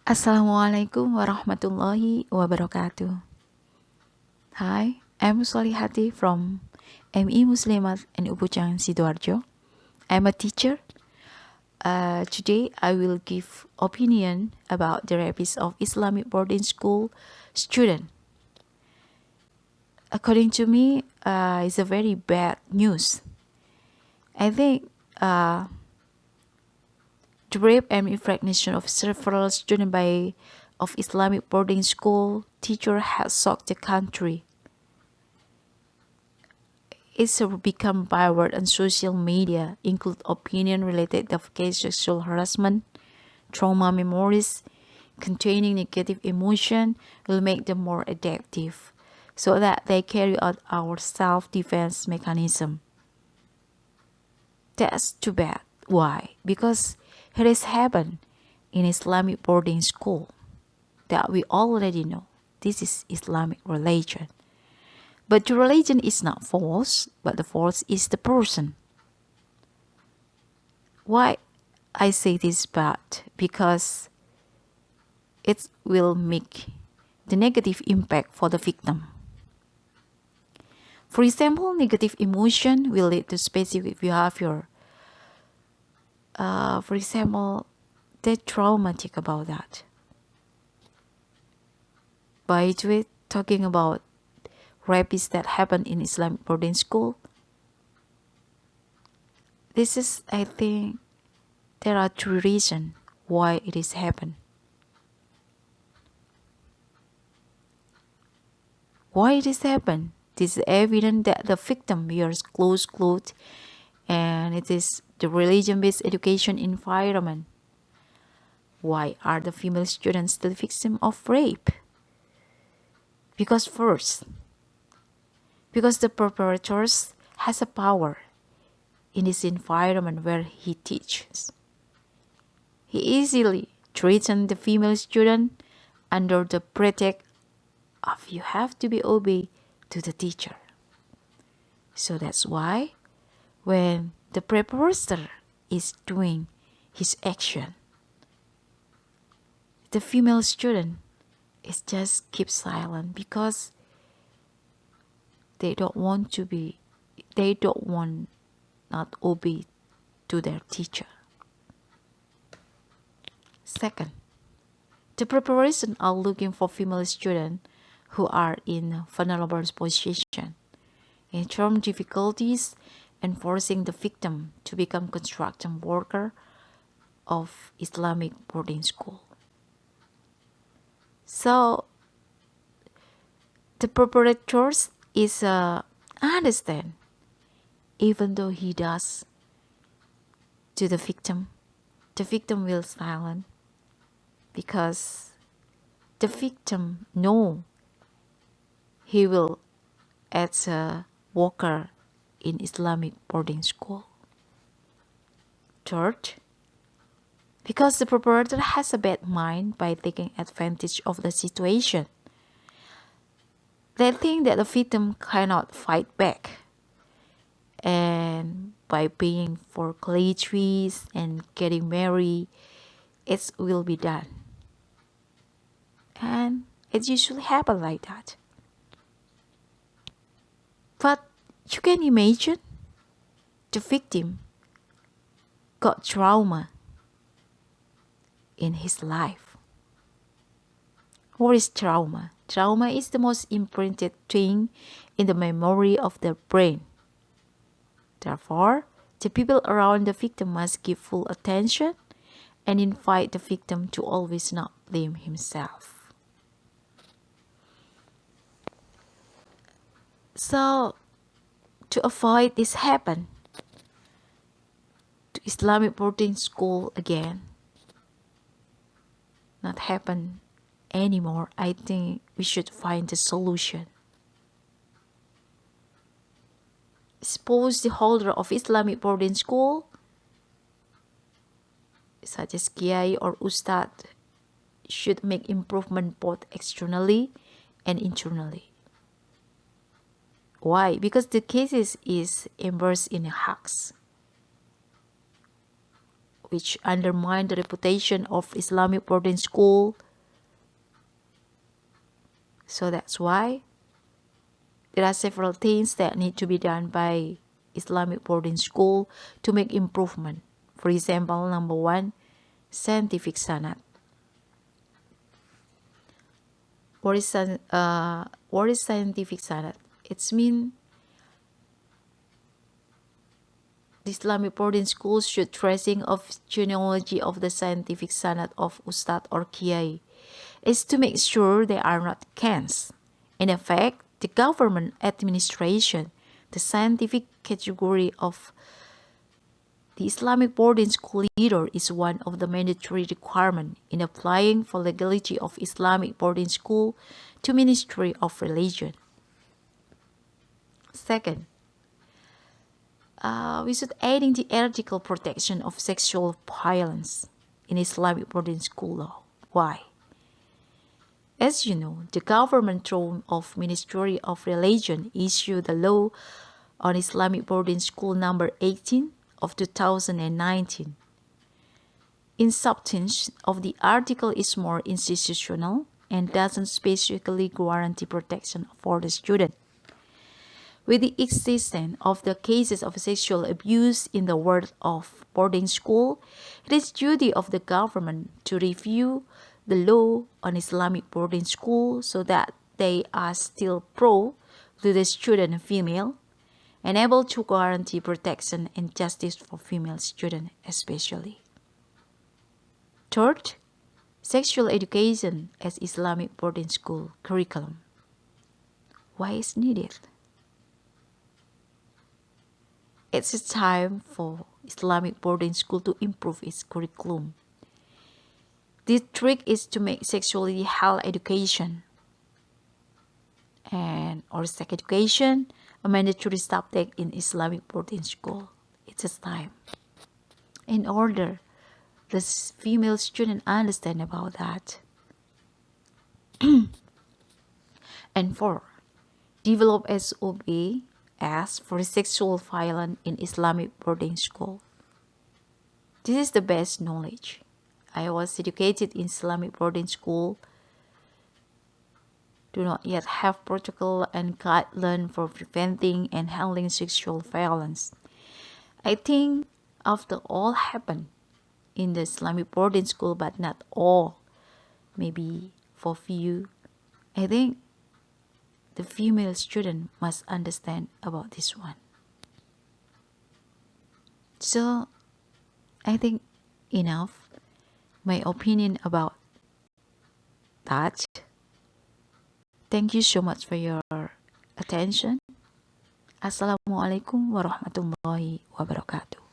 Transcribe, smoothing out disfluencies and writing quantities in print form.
Assalamualaikum warahmatullahi wabarakatuh. Hi, I'm Solichati from MI Muslimat and Ubujang Sidoarjo. I'm a teacher. Today I will give opinion about the rapist of Islamic boarding school student. According to me, it's a very bad news. I think the rape and impregnation of several students of Islamic boarding school teacher has shocked the country. It's become byword on social media, include opinion-related case sexual harassment, trauma memories containing negative emotion will make them more adaptive, so that they carry out our self-defense mechanism. That's too bad. Why? Because it has happened in Islamic boarding school that we already know. This is Islamic religion. But the religion is not false, but the false is the person. Why I say this bad? Because it will make the negative impact for the victim. For example, negative emotion will lead to specific behavior. For example, they're traumatic about that. By the way, talking about rapists that happened in Islamic boarding school, this is, I think, there are three reasons why it is happened. Why it is happened? It is evident that the victim wears close clothes, and it is the religion-based education environment. Why are the female students the victim of rape? Because the perpetrators has a power in this environment where he teaches. He easily threatened the female student under the pretext of you have to be obey to the teacher. So that's why when the perpetrator is doing his action, the female student is just keep silent because they don't want not obey to their teacher. Second, the preparation are looking for female students who are in vulnerable position, in term difficulties, and forcing the victim to become construction worker of Islamic boarding school. So the perpetrators is understand, even though he does to the victim will silent because the victim know he will as a worker in Islamic boarding school. Third, because the perpetrator has a bad mind by taking advantage of the situation. They think that the victim cannot fight back, and by paying for clay trees and getting married, it will be done. And it usually happens like that. But you can imagine the victim got trauma in his life. What is trauma? Trauma is the most imprinted thing in the memory of the brain. Therefore, the people around the victim must give full attention and invite the victim to always not blame himself. So, to avoid this happen to Islamic boarding school again, not happen anymore, I think we should find a solution. Suppose the holder of Islamic boarding school, such as Kiai or Ustad, should make improvement both externally and internally. Why? Because the cases is immersed in hacks. which undermine the reputation of Islamic boarding school. So that's why there are several things that need to be done by Islamic boarding school to make improvement. For example, number one, scientific sanad. What is scientific sanad? It means the Islamic boarding schools should tracing of genealogy of the scientific sanad of Ustad or Kiai is to make sure they are not cans. In effect, the government administration, the scientific category of the Islamic boarding school leader is one of the mandatory requirements in applying for legality of Islamic boarding school to Ministry of Religion. Second, we should adding the ethical protection of sexual violence in Islamic boarding school law. Why? As you know, the government through of Ministry of Religion issued the law on Islamic boarding school number 18 of 2019. In substance of the article is more institutional and doesn't specifically guarantee protection for the student. With the existence of the cases of sexual abuse in the world of boarding school, it is duty of the government to review the law on Islamic boarding school so that they are still pro to the student female and able to guarantee protection and justice for female students especially. Third, sexual education as Islamic boarding school curriculum. Why is needed? It's a time for Islamic boarding school to improve its curriculum. The trick is to make sexuality health education or sex education a mandatory subject in Islamic boarding school. It's a time. In order the female student understand about that. And four, develop SOB as for sexual violence in Islamic boarding school. This is the best knowledge. I was educated in Islamic boarding school. Do not yet have protocol and guidelines for preventing and handling sexual violence. I think after all happened in the Islamic boarding school, but not all, maybe for few, I think the female student must understand about this one. So, I think enough my opinion about that. Thank you so much for your attention. Assalamualaikum warahmatullahi wabarakatuh.